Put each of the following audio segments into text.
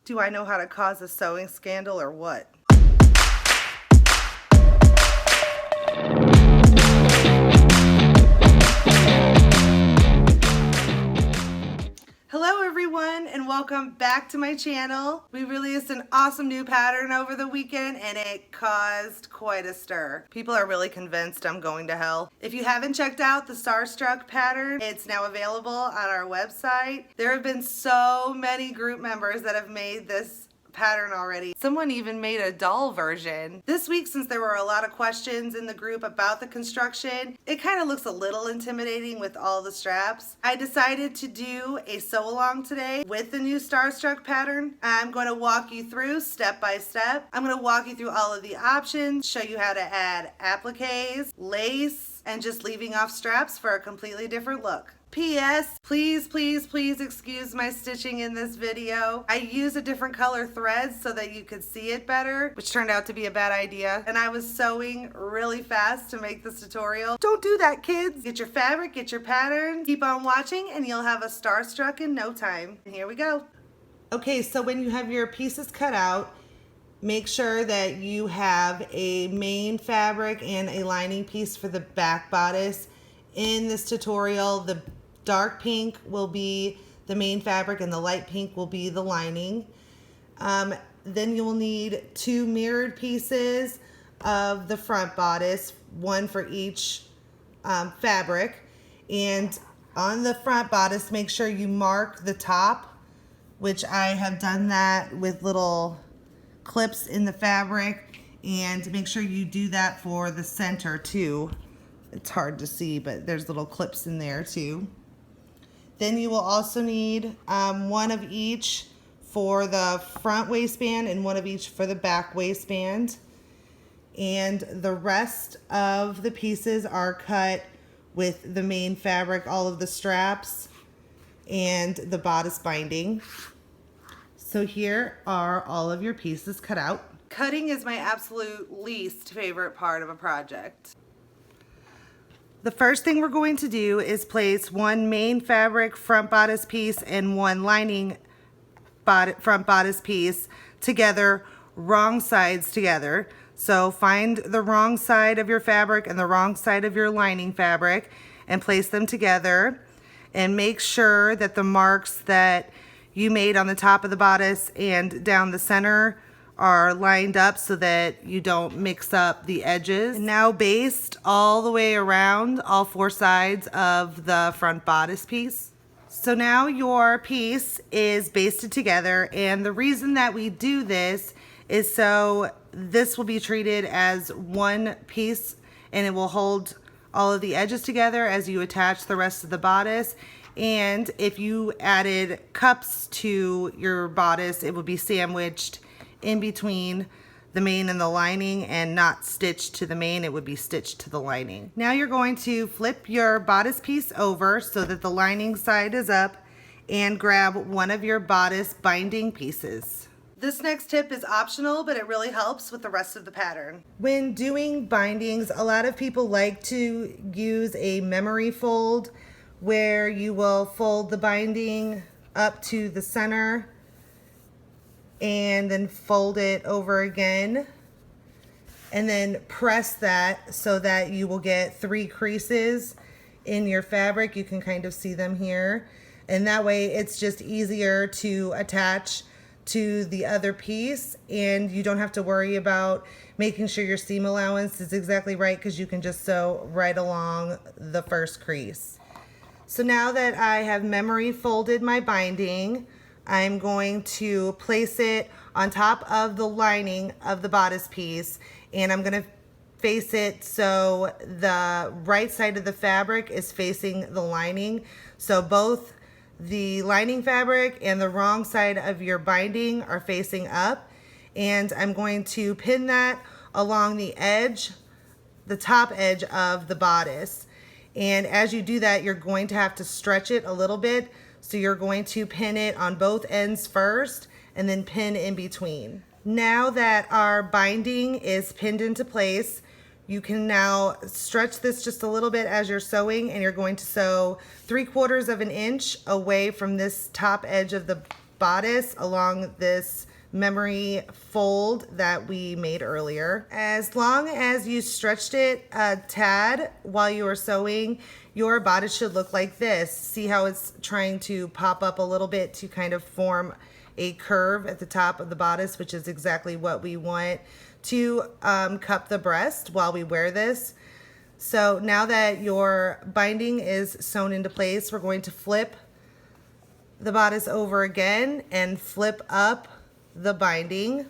Do I know how to cause a sewing scandal or what? Hello everyone and welcome back to my channel. We released an awesome new pattern over the weekend and it caused quite a stir. People are really convinced I'm going to hell. If you haven't checked out the Star Struck pattern, it's now available on our website. There have been so many group members that have made this pattern already. Someone even made a doll version. This week, since there were a lot of questions in the group about the construction, it kind of looks a little intimidating with all the straps. I decided to do a sew along today with the new Star Struck pattern. I'm going to walk you through step by step. I'm going to walk you through all of the options, show you how to add appliques, lace, and just leaving off straps for a completely different look. P.S. Please excuse my stitching in this video. I used a different color threads so that you could see it better, which turned out to be a bad idea. And I was sewing really fast to make this tutorial. Don't do that, kids. Get your fabric, get your pattern, keep on watching, and you'll have a Star Struck in no time. And here we go. Okay, so when you have your pieces cut out, make sure that you have a main fabric and a lining piece for the back bodice. In this tutorial, the dark pink will be the main fabric and the light pink will be the lining. Then you will need 2 mirrored pieces of the front bodice, one for each fabric. And on the front bodice, make sure you mark the top, which I have done that with little clips in the fabric, and make sure you do that for the center too. It's hard to see, but there's little clips in there too. Then you will also need one of each for the front waistband and one of each for the back waistband. And the rest of the pieces are cut with the main fabric, all of the straps and the bodice binding. So here are all of your pieces cut out. Cutting is my absolute least favorite part of a project. The first thing we're going to do is place one main fabric front bodice piece and one lining front bodice piece together, wrong sides together. So find the wrong side of your fabric and the wrong side of your lining fabric and place them together, and make sure that the marks that you made on the top of the bodice and down the center are lined up so that you don't mix up the edges. Now baste all the way around all 4 sides of the front bodice piece. So now your piece is basted together, and the reason that we do this is so this will be treated as one piece and it will hold all of the edges together as you attach the rest of the bodice. And if you added cups to your bodice, it would be sandwiched in between the main and the lining and not stitched to the main, it would be stitched to the lining. Now you're going to flip your bodice piece over so that the lining side is up and grab one of your bodice binding pieces. This next tip is optional, but it really helps with the rest of the pattern. When doing bindings, a lot of people like to use a memory fold where you will fold the binding up to the center and then fold it over again, and then press that so that you will get 3 creases in your fabric. You can kind of see them here, and that way it's just easier to attach to the other piece, and you don't have to worry about making sure your seam allowance is exactly right, because you can just sew right along the first crease. So now that I have memory folded my binding, I'm going to place it on top of the lining of the bodice piece, and I'm going to face it so the right side of the fabric is facing the lining. So both the lining fabric and the wrong side of your binding are facing up, and I'm going to pin that along the edge, the top edge of the bodice. And as you do that, you're going to have to stretch it a little bit. So you're going to pin it on both ends first and then pin in between. Now that our binding is pinned into place, you can now stretch this just a little bit as you're sewing, and you're going to sew 3/4 of an inch away from this top edge of the bodice along this memory fold that we made earlier. As long as you stretched it a tad while you were sewing, your bodice should look like this. See how it's trying to pop up a little bit to kind of form a curve at the top of the bodice, which is exactly what we want to cup the breast while we wear this. So now that your binding is sewn into place, we're going to flip the bodice over again and flip up the binding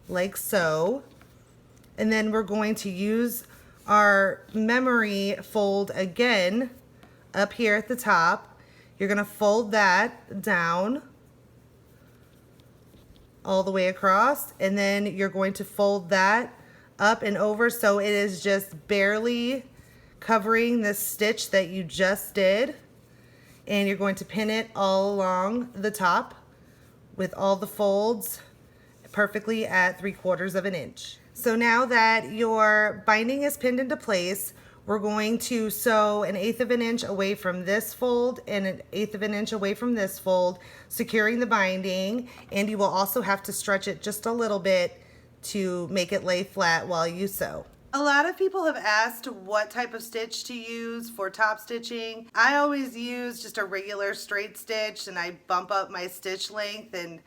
like so. And then we're going to use our memory fold again up here at the top. You're going to fold that down all the way across, and then you're going to fold that up and over so it is just barely covering the stitch that you just did. And you're going to pin it all along the top with all the folds perfectly at 3/4 of an inch. So now that your binding is pinned into place, we're going to sew 1/8 of an inch away from this fold and 1/8 of an inch away from this fold, securing the binding, and you will also have to stretch it just a little bit to make it lay flat while you sew. A lot of people have asked what type of stitch to use for top stitching. I always use just a regular straight stitch, and I bump up my stitch length, and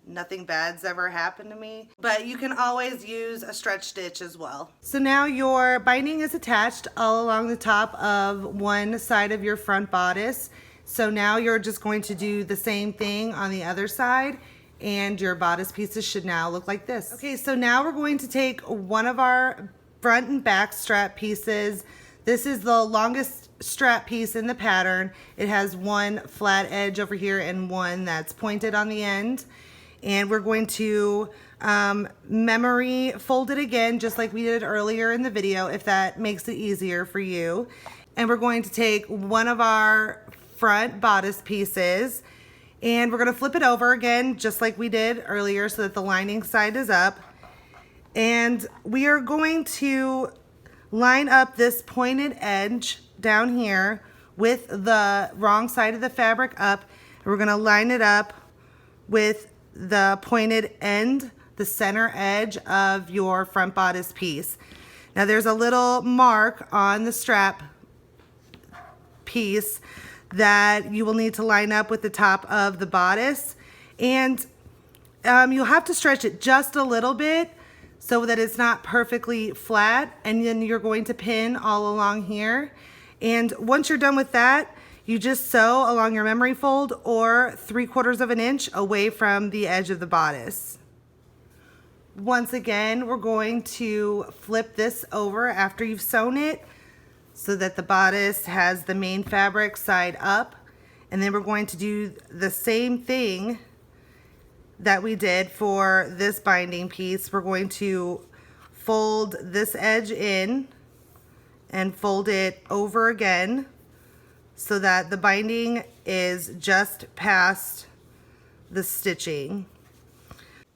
nothing bad's ever happened to me. But you can always use a stretch stitch as well. So now your binding is attached all along the top of one side of your front bodice. So now you're just going to do the same thing on the other side, and your bodice pieces should now look like this. Okay, so now we're going to take one of our front and back strap pieces. This is the longest strap piece in the pattern. It has one flat edge over here and one that's pointed on the end. And we're going to memory fold it again, just like we did earlier in the video, if that makes it easier for you. And we're going to take one of our front bodice pieces, and we're going to flip it over again, just like we did earlier, so that the lining side is up. And we are going to line up this pointed edge down here with the wrong side of the fabric up. And we're going to line it up with the pointed end, the center edge of your front bodice piece. Now there's a little mark on the strap piece that you will need to line up with the top of the bodice, and you'll have to stretch it just a little bit so that it's not perfectly flat, and then you're going to pin all along here. And once you're done with that, you just sew along your memory fold or 3/4 of an inch away from the edge of the bodice. Once again, we're going to flip this over after you've sewn it so that the bodice has the main fabric side up. And then we're going to do the same thing that we did for this binding piece. We're going to fold this edge in and fold it over again, so that the binding is just past the stitching.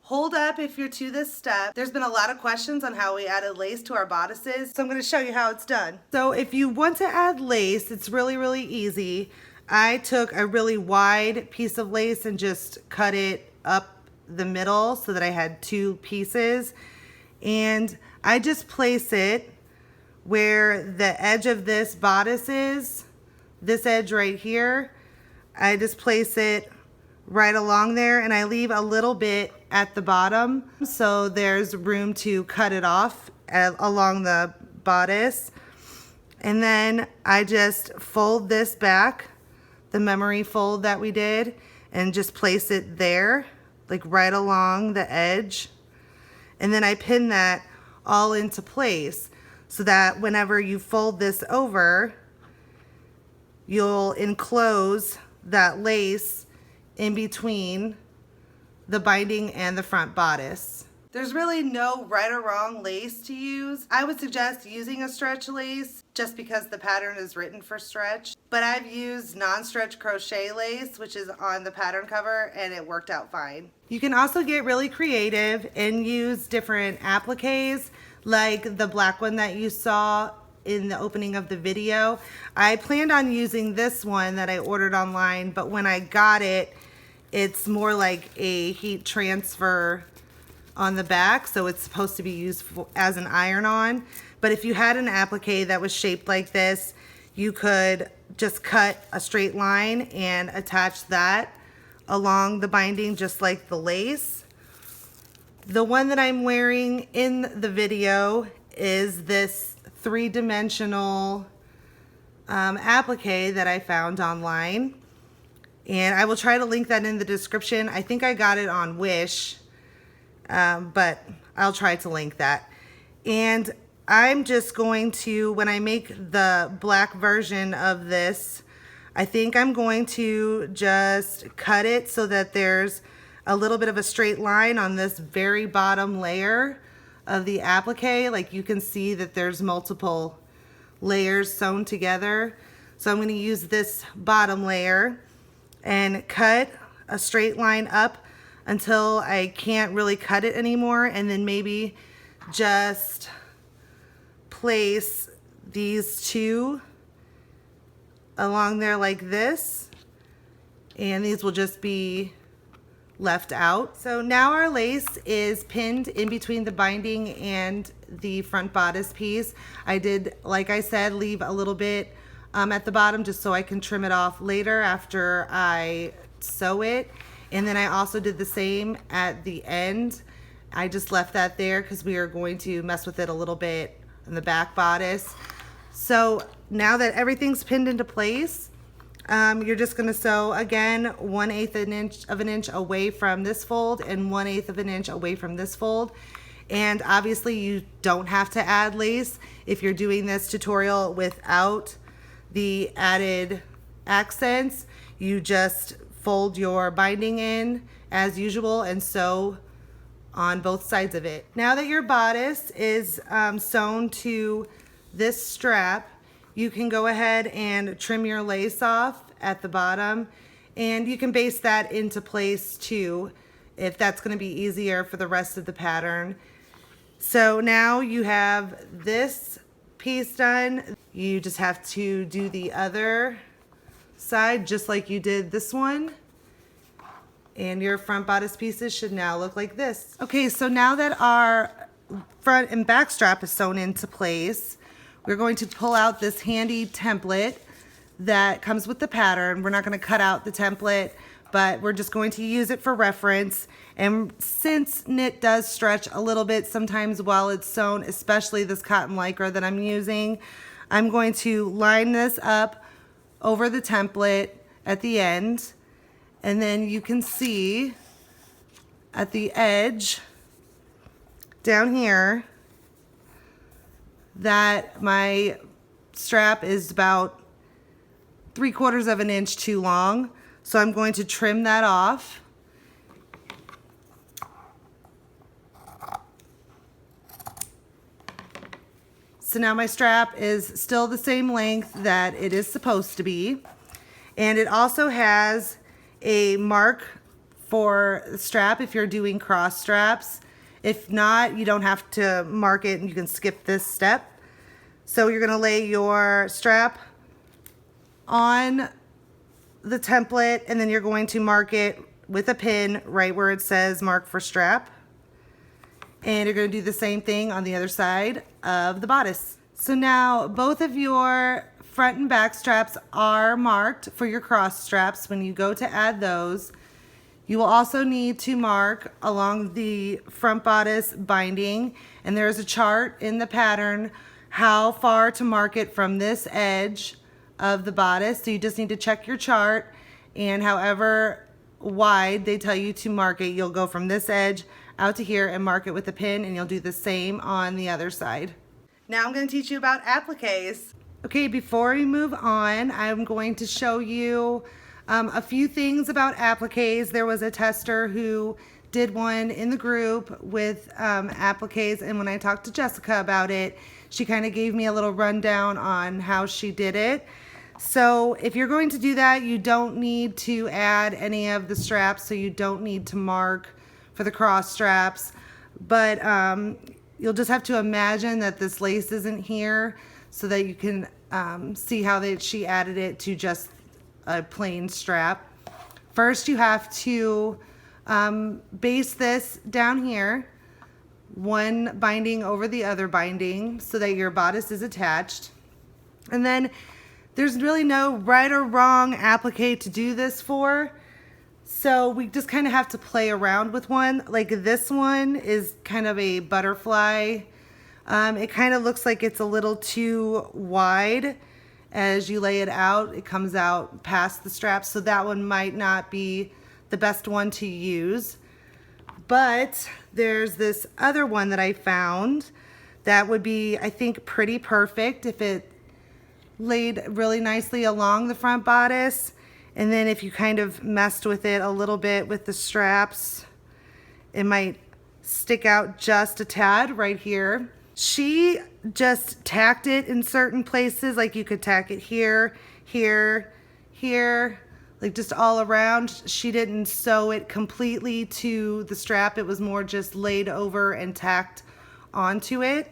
Hold up if you're to this step. There's been a lot of questions on how we added lace to our bodices, so I'm going to show you how it's done. So if you want to add lace, it's really, really easy. I took a really wide piece of lace and just cut it up the middle so that I had 2 pieces. And I just place it where the edge of this bodice is. This edge right here, I just place it right along there, and I leave a little bit at the bottom so there's room to cut it off along the bodice. And then I just fold this back, the memory fold that we did, and just place it there, like right along the edge. And then I pin that all into place so that whenever you fold this over, you'll enclose that lace in between the binding and the front bodice. There's really no right or wrong lace to use. I would suggest using a stretch lace just because the pattern is written for stretch. But I've used non-stretch crochet lace, which is on the pattern cover, and it worked out fine. You can also get really creative and use different appliques, like the black one that you saw in the opening of the video. I planned on using this one that I ordered online, but when I got it, it's more like a heat transfer on the back, so it's supposed to be used as an iron-on. But if you had an applique that was shaped like this, you could just cut a straight line and attach that along the binding just like the lace. The one that I'm wearing in the video is this 3-dimensional applique that I found online, and I will try to link that in the description. I think I got it on Wish, but I'll try to link that. And I'm just going to, when I make the black version of this, I think I'm going to just cut it so that there's a little bit of a straight line on this very bottom layer of the applique. Like you can see that there's multiple layers sewn together. So I'm going to use this bottom layer and cut a straight line up until I can't really cut it anymore, and then maybe just place these two along there like this, and these will just be left out. So now our lace is pinned in between the binding and the front bodice piece. I did, like I said, leave a little bit at the bottom just so I can trim it off later after I sew it. And then I also did the same at the end. I just left that there because we are going to mess with it a little bit in the back bodice. So now that everything's pinned into place, you're just going to sew again 1/8 of an inch away from this fold and 1/8 of an inch away from this fold. And obviously you don't have to add lace if you're doing this tutorial without the added accents. You just fold your binding in as usual and sew on both sides of it. Now that your bodice is sewn to this strap, you can go ahead and trim your lace off at the bottom, and you can baste that into place too if that's going to be easier for the rest of the pattern. So now you have this piece done. You just have to do the other side just like you did this one, and your front bodice pieces should now look like this. Okay, so now that our front and back strap is sewn into place, we're going to pull out this handy template that comes with the pattern. We're not going to cut out the template, but we're just going to use it for reference. And since knit does stretch a little bit sometimes while it's sewn, especially this cotton lycra that I'm using, I'm going to line this up over the template at the end, and then you can see at the edge down here that my strap is about 3/4 of an inch too long, so I'm going to trim that off. So now my strap is still the same length that it is supposed to be, and it also has a mark for the strap if you're doing cross straps. If not, you don't have to mark it and you can skip this step. So you're going to lay your strap on the template, and then you're going to mark it with a pin right where it says mark for strap. And you're going to do the same thing on the other side of the bodice. So now both of your front and back straps are marked for your cross straps. When you go to add those, you will also need to mark along the front bodice binding, and there's a chart in the pattern how far to mark it from this edge of the bodice. So you just need to check your chart, and however wide they tell you to mark it, you'll go from this edge out to here and mark it with a pin, and you'll do the same on the other side. Now I'm going to teach you about appliques. Okay, before we move on, I'm going to show you a few things about appliques. There was a tester who did one in the group with appliques, and when I talked to Jessica about it, she kind of gave me a little rundown on how she did it. So if you're going to do that, you don't need to add any of the straps, so you don't need to mark for the cross straps, but you'll just have to imagine that this lace isn't here so that you can see how she added it to just a plain strap. First, you have to baste this down here, one binding over the other binding so that your bodice is attached. And then there's really no right or wrong applique to do this for. So we just kind of have to play around with one. Like this one is kind of a butterfly. It kind of looks like it's a little too wide. As you lay it out, it comes out past the straps. So that one might not be the best one to use. But there's this other one that I found that would be, I think, pretty perfect if it laid really nicely along the front bodice. And then if you kind of messed with it a little bit with the straps, it might stick out just a tad right here. She just tacked it in certain places, like you could tack it here, here, here, like just all around. She didn't sew it completely to the strap. It was more just laid over and tacked onto it.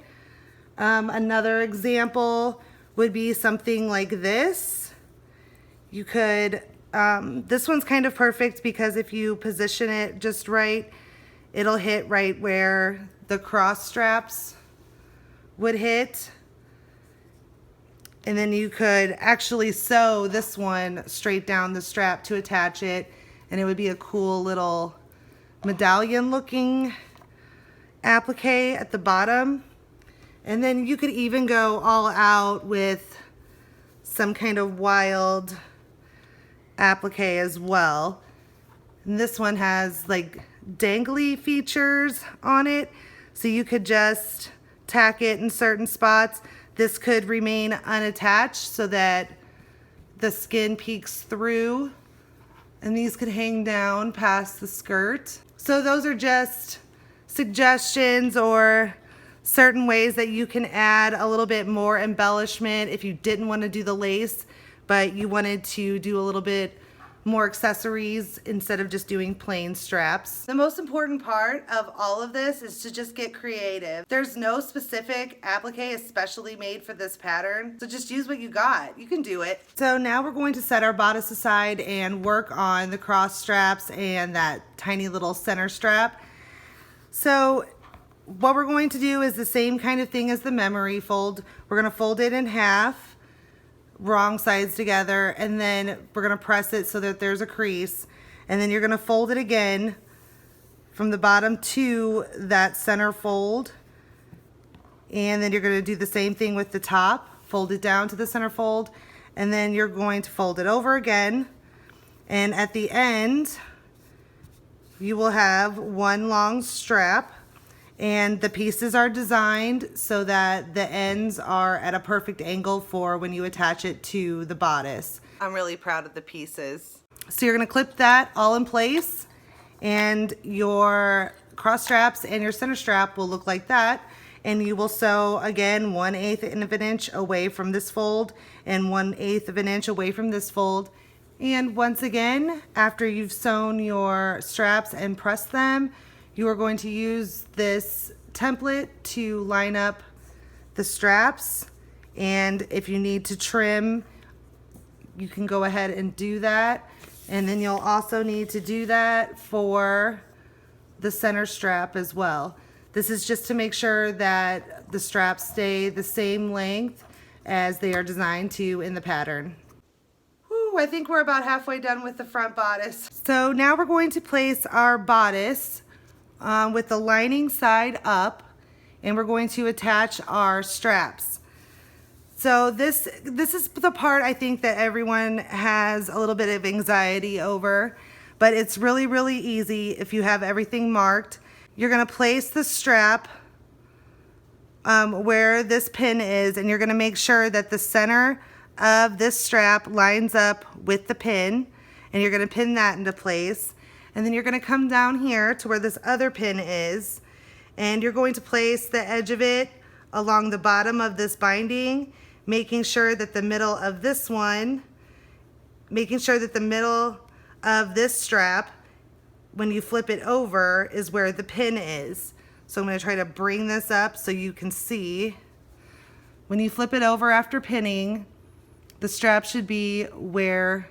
Another example would be something like this. You could, this one's kind of perfect because if you position it just right, it'll hit right where the cross straps would hit. And then you could actually sew this one straight down the strap to attach it, and it would be a cool little medallion looking applique at the bottom. And then you could even go all out with some kind of wild applique as well. And this one has like dangly features on it, so you could just tack it in certain spots. This could remain unattached so that the skin peeks through, and these could hang down past the skirt. So those are just suggestions or certain ways that you can add a little bit more embellishment if you didn't want to do the lace, but you wanted to do a little bit more accessories instead of just doing plain straps. The most important part of all of this is to just get creative. There's no specific applique especially made for this pattern, so just use what you got. You can do it. So now we're going to set our bodice aside and work on the cross straps and that tiny little center strap. So what we're going to do is the same kind of thing as the memory fold. We're going to fold it in half, wrong sides together, and then we're going to press it so that there's a crease, and then you're going to fold it again from the bottom to that center fold, and then you're going to do the same thing with the top, fold it down to the center fold, and then you're going to fold it over again, and at the end you will have one long strap. And the pieces are designed so that the ends are at a perfect angle for when you attach it to the bodice. I'm really proud of the pieces. So you're going to clip that all in place, and your cross straps and your center strap will look like that. And you will sew again 1/8 of an inch away from this fold and 1/8 of an inch away from this fold. And once again, after you've sewn your straps and pressed them, you are going to use this template to line up the straps, and if you need to trim, you can go ahead and do that. And then you'll also need to do that for the center strap as well. This is just to make sure that the straps stay the same length as they are designed to in the pattern. Whew, I think we're about halfway done with the front bodice. So now we're going to place our bodice with the lining side up, and we're going to attach our straps. So this is the part I think that everyone has a little bit of anxiety over, but it's really, really easy if you have everything marked. You're going to place the strap where this pin is, and you're going to make sure that the center of this strap lines up with the pin, and you're going to pin that into place. And then you're going to come down here to where this other pin is, and you're going to place the edge of it along the bottom of this binding, making sure that the middle of this one, making sure that the middle of this strap, when you flip it over, is where the pin is. So I'm going to try to bring this up so you can see. When you flip it over after pinning, the strap should be where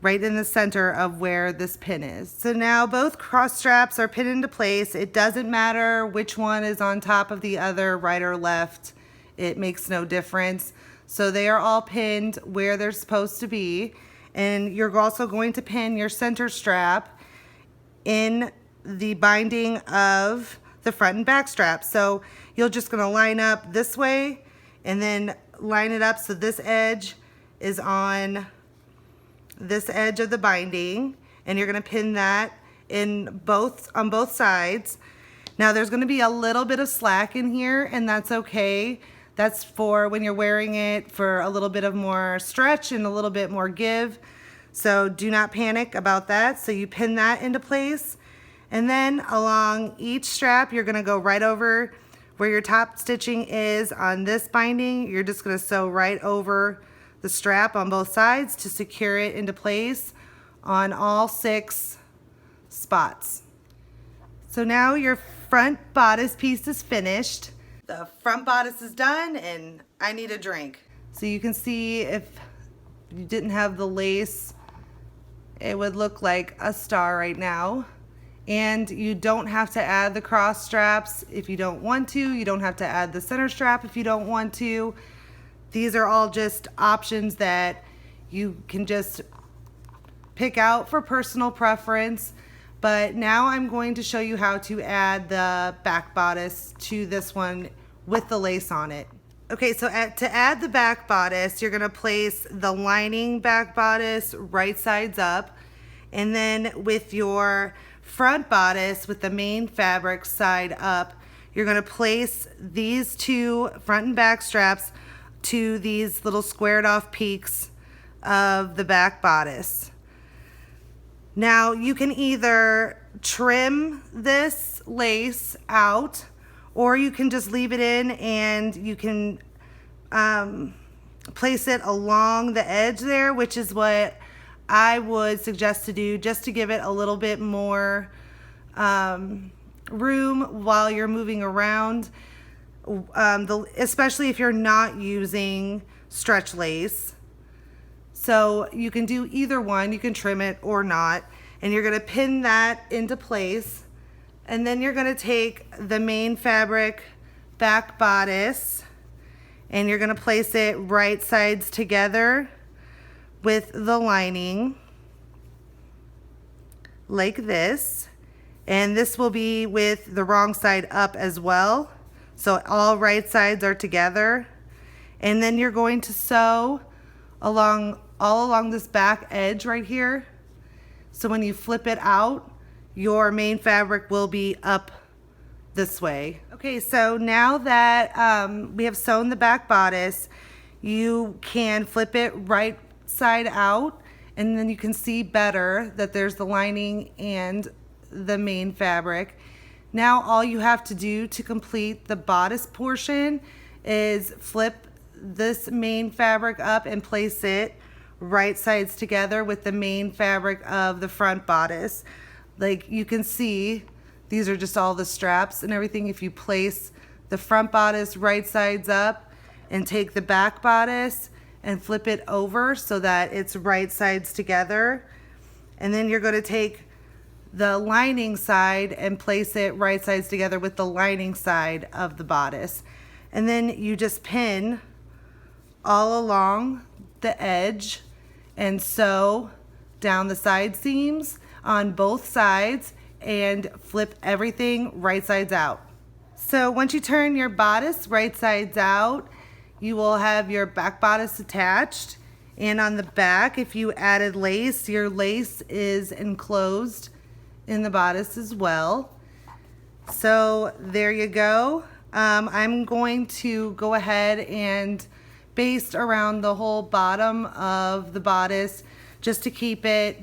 right in the center of where this pin is. So now both cross straps are pinned into place. It doesn't matter which one is on top of the other, right or left. It makes no difference. So they are all pinned where they're supposed to be. And you're also going to pin your center strap in the binding of the front and back strap. So you're just gonna line up this way and then line it up so this edge is on this edge of the binding, and you're going to pin that in on both sides. Now there's going to be a little bit of slack in here, and that's okay. That's for when you're wearing it for a little bit of more stretch and a little bit more give. So do not panic about that. So you pin that into place, and then along each strap you're going to go right over where your top stitching is on this binding. You're just going to sew right over the strap on both sides to secure it into place on all 6 spots. So now your front bodice piece is finished. The front bodice is done and I need a drink. So you can see if you didn't have the lace, it would look like a star right now. And you don't have to add the cross straps if you don't want to. You don't have to add the center strap if you don't want to. These are all just options that you can just pick out for personal preference. But now I'm going to show you how to add the back bodice to this one with the lace on it. Okay, so to add the back bodice, you're gonna place the lining back bodice right sides up, and then with your front bodice with the main fabric side up, you're gonna place these 2 front and back straps to these little squared off peaks of the back bodice. Now you can either trim this lace out, or you can just leave it in and you can place it along the edge there, which is what I would suggest to do, just to give it a little bit more room while you're moving around. Especially if you're not using stretch lace. So you can do either one, you can trim it or not, and you're going to pin that into place, and then you're going to take the main fabric back bodice and you're going to place it right sides together with the lining like this, and this will be with the wrong side up as well. So all right sides are together, and then you're going to sew all along this back edge right here. So when you flip it out, your main fabric will be up this way. Okay, so now that we have sewn the back bodice, you can flip it right side out, and then you can see better that there's the lining and the main fabric. Now all you have to do to complete the bodice portion is flip this main fabric up and place it right sides together with the main fabric of the front bodice. Like you can see, these are just all the straps and everything. If you place the front bodice right sides up and take the back bodice and flip it over so that it's right sides together, and then you're going to take the lining side and place it right sides together with the lining side of the bodice, and then you just pin all along the edge and sew down the side seams on both sides and flip everything right sides out. So once you turn your bodice right sides out, you will have your back bodice attached, and on the back, if you added lace, your lace is enclosed in the bodice as well. So there you go. I'm going to go ahead and baste around the whole bottom of the bodice just to keep it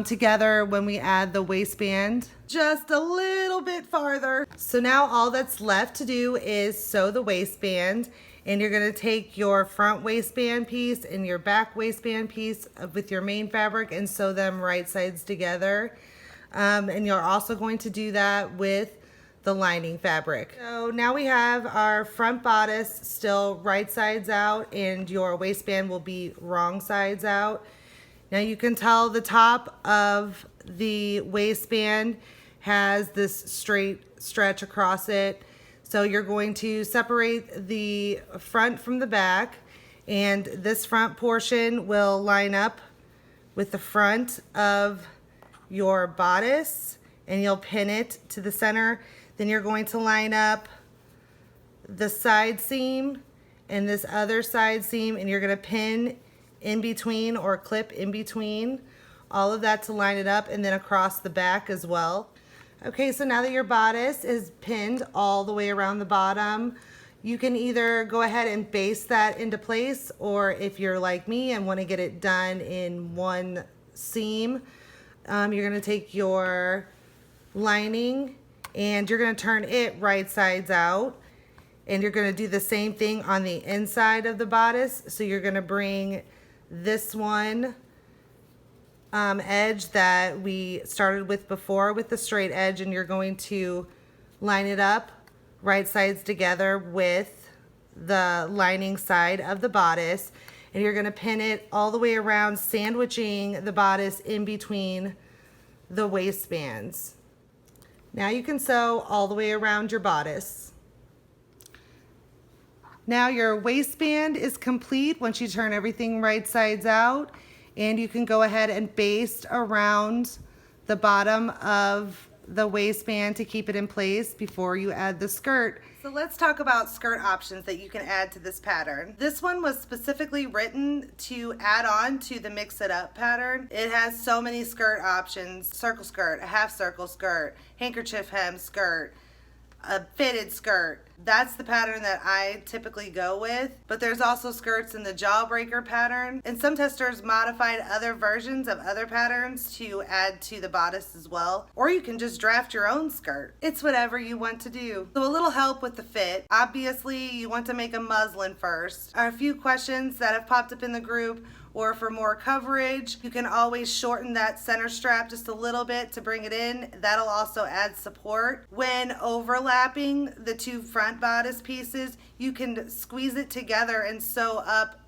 together when we add the waistband just a little bit farther. So now all that's left to do is sew the waistband, and you're going to take your front waistband piece and your back waistband piece with your main fabric and sew them right sides together. And you're also going to do that with the lining fabric. So now we have our front bodice still right sides out, and your waistband will be wrong sides out. Now you can tell the top of the waistband has this straight stretch across it. So you're going to separate the front from the back, and this front portion will line up with the front of your bodice, and you'll pin it to the center. Then you're going to line up the side seam and this other side seam, and you're going to pin in between or clip in between all of that to line it up, and then across the back as well. Okay, so now that your bodice is pinned all the way around the bottom, you can either go ahead and baste that into place, or if you're like me and want to get it done in one seam, you're going to take your lining and you're going to turn it right sides out, and you're going to do the same thing on the inside of the bodice. So you're going to bring this one edge that we started with before with the straight edge, and you're going to line it up right sides together with the lining side of the bodice, and you're going to pin it all the way around, sandwiching the bodice in between the waistbands. Now you can sew all the way around your bodice. Now your waistband is complete once you turn everything right sides out, and you can go ahead and baste around the bottom of the waistband to keep it in place before you add the skirt. So let's talk about skirt options that you can add to this pattern. This one was specifically written to add on to the Mix It Up pattern. It has so many skirt options: circle skirt, a half circle skirt, handkerchief hem skirt, a fitted skirt. That's the pattern that I typically go with, but there's also skirts in the Jawbreaker pattern, and some testers modified other versions of other patterns to add to the bodice as well, or you can just draft your own skirt. It's whatever you want to do. So a little help with the fit. Obviously you want to make a muslin first. A few questions that have popped up in the group: or for more coverage, you can always shorten that center strap just a little bit to bring it in. That'll also add support. When overlapping the two front bodice pieces, you can squeeze it together and sew up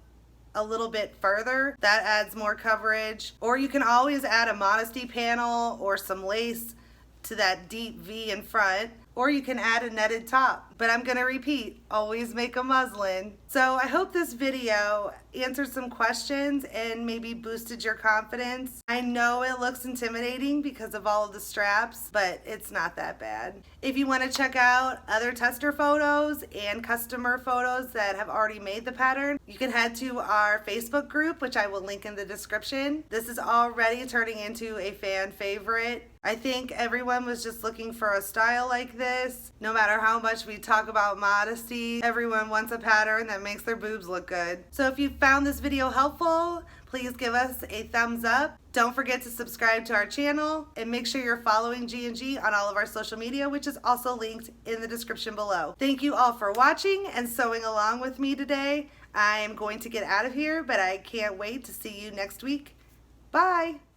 a little bit further. That adds more coverage. Or you can always add a modesty panel or some lace to that deep V in front, or you can add a netted top. But I'm gonna repeat, always make a muslin. So I hope this video answered some questions and maybe boosted your confidence. I know it looks intimidating because of all of the straps, but it's not that bad. If you want to check out other tester photos and customer photos that have already made the pattern, you can head to our Facebook group, which I will link in the description. This is already turning into a fan favorite. I think everyone was just looking for a style like this. No matter how much we talk about modesty, everyone wants a pattern that makes their boobs look good. So if you found this video helpful, please give us a thumbs up. Don't forget to subscribe to our channel, and make sure you're following G+G on all of our social media, which is also linked in the description below. Thank you all for watching and sewing along with me today. I am going to get out of here, but I can't wait to see you next week. Bye!